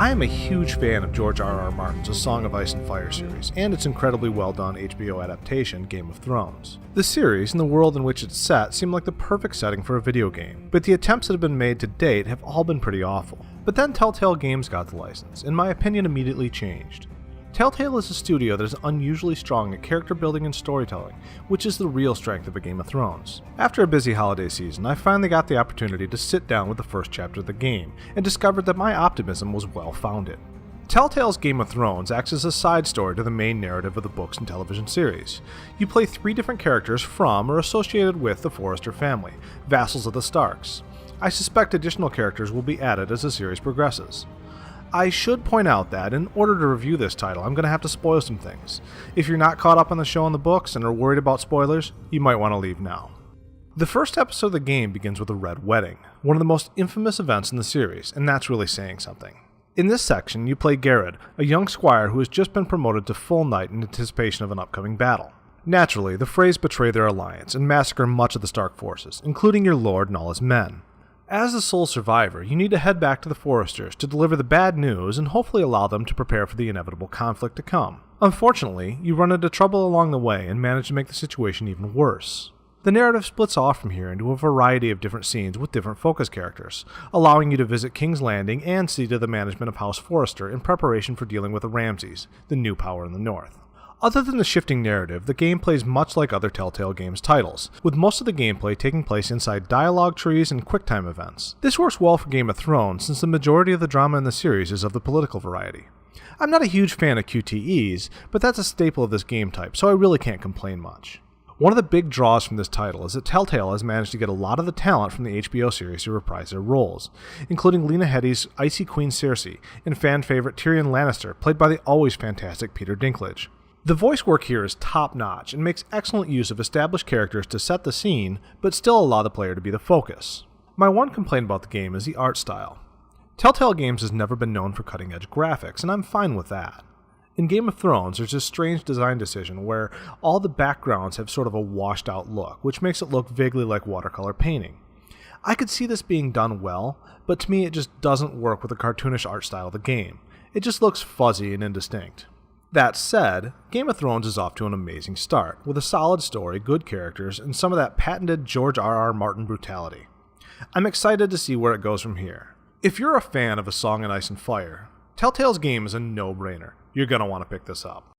I am a huge fan of George R.R. Martin's A Song of Ice and Fire series, and its incredibly well-done HBO adaptation, Game of Thrones. The series, and the world in which it's set, seem like the perfect setting for a video game, but the attempts that have been made to date have all been pretty awful. But then TellTale Games got the license, and my opinion immediately changed. TellTale is a studio that is unusually strong at character building and storytelling, which is the real strength of a Game of Thrones. After a busy holiday season, I finally got the opportunity to sit down with the first chapter of the game, and discovered that my optimism was well-founded. TellTale's Game of Thrones acts as a side story to the main narrative of the books and television series. You play 3 different characters from or associated with the Forrester family, vassals of the Starks. I suspect additional characters will be added as the series progresses. I should point out that, in order to review this title, I'm going to have to spoil some things. If you're not caught up on the show and the books and are worried about spoilers, you might want to leave now. The first episode of the game begins with a red wedding, one of the most infamous events in the series, and that's really saying something. In this section, you play Garrett, a young squire who has just been promoted to full knight in anticipation of an upcoming battle. Naturally, the Freys betray their alliance and massacre much of the Stark forces, including your lord and all his men. As the sole survivor, you need to head back to the Forresters to deliver the bad news and hopefully allow them to prepare for the inevitable conflict to come. Unfortunately, you run into trouble along the way and manage to make the situation even worse. The narrative splits off from here into a variety of different scenes with different focus characters, allowing you to visit King's Landing and see to the management of House Forrester in preparation for dealing with the Ramsays, the new power in the north. Other than the shifting narrative, the game plays much like other TellTale Games titles, with most of the gameplay taking place inside dialogue trees and QuickTime events. This works well for Game of Thrones since the majority of the drama in the series is of the political variety. I'm not a huge fan of QTEs, but that's a staple of this game type, so I really can't complain much. One of the big draws from this title is that TellTale has managed to get a lot of the talent from the HBO series to reprise their roles, including Lena Headey's Icy Queen Cersei and fan favorite Tyrion Lannister, played by the always fantastic Peter Dinklage. The voice work here is top-notch and makes excellent use of established characters to set the scene, but still allow the player to be the focus. My one complaint about the game is the art style. TellTale Games has never been known for cutting-edge graphics, and I'm fine with that. In Game of Thrones, there's this strange design decision where all the backgrounds have sort of a washed-out look, which makes it look vaguely like watercolor painting. I could see this being done well, but to me it just doesn't work with the cartoonish art style of the game. It just looks fuzzy and indistinct. That said, Game of Thrones is off to an amazing start, with a solid story, good characters, and some of that patented George R.R. Martin brutality. I'm excited to see where it goes from here. If you're a fan of A Song of Ice and Fire, TellTale's game is a no-brainer. You're going to want to pick this up.